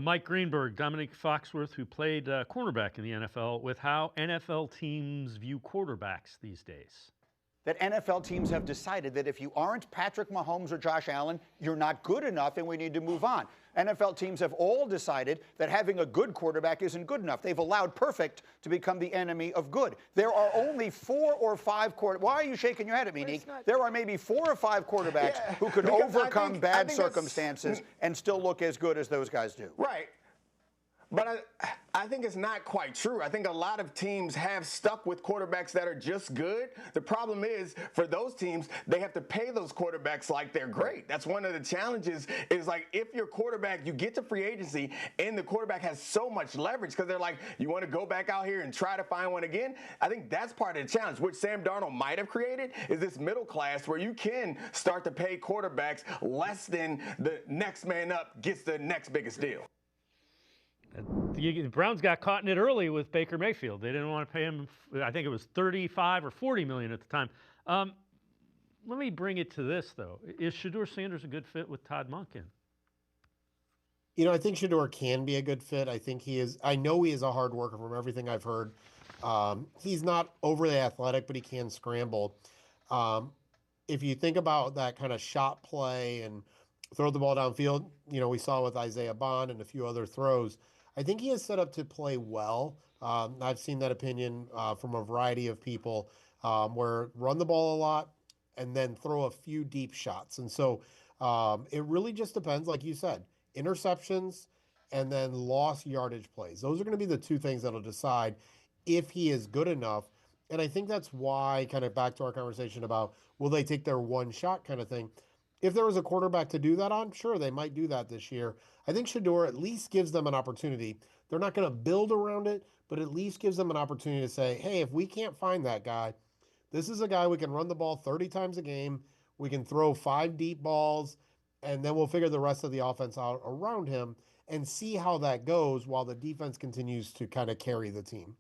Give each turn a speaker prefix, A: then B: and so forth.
A: Mike Greenberg, Domonique Foxworth, who played cornerback in the NFL, with how NFL teams view quarterbacks these days.
B: That NFL teams have decided that if you aren't Patrick Mahomes or Josh Allen, you're not good enough and we need to move on. NFL teams have all decided that having a good quarterback isn't good enough. They've allowed perfect to become the enemy of good. There are only 4 or 5 quarterbacks. Why are you shaking your head at me, Neek? There are maybe 4 or 5 quarterbacks who could overcome bad circumstances and still look as good as those guys do.
C: Right. But I think it's not quite true. I think a lot of teams have stuck with quarterbacks that are just good. The problem is, for those teams, they have to pay those quarterbacks like they're great. That's one of the challenges is, like, if your quarterback, you get to free agency and the quarterback has so much leverage because they're like, you want to go back out here and try to find one again? I think that's part of the challenge, which Sam Darnold might have created, is this middle class where you can start to pay quarterbacks less than the next man up gets the next biggest deal.
A: The Browns got caught in it early with Baker Mayfield. They didn't want to pay him, I think it was $35 or $40 million at the time. Let me bring it to this, though. Is Shedeur Sanders a good fit with Todd Monken?
D: You know, I think Shedeur can be a good fit. I think he is. I know he is a hard worker from everything I've heard. He's not overly athletic, but he can scramble. If you think about that kind of shot play and throw the ball downfield, you know, we saw with Isaiah Bond and a few other throws. I think he is set up to play well. I've seen that opinion from a variety of people where run the ball a lot and then throw a few deep shots. And so it really just depends, like you said, interceptions and then lost yardage plays. Those are going to be the 2 things that'll decide if he is good enough. And I think that's why, kind of back to our conversation about will they take their one shot kind of thing. If there was a quarterback to do that on, sure, they might do that this year. I think Shedeur at least gives them an opportunity. They're not going to build around it, but at least gives them an opportunity to say, hey, if we can't find that guy, this is a guy we can run the ball 30 times a game. We can throw 5 deep balls, and then we'll figure the rest of the offense out around him and see how that goes while the defense continues to kind of carry the team.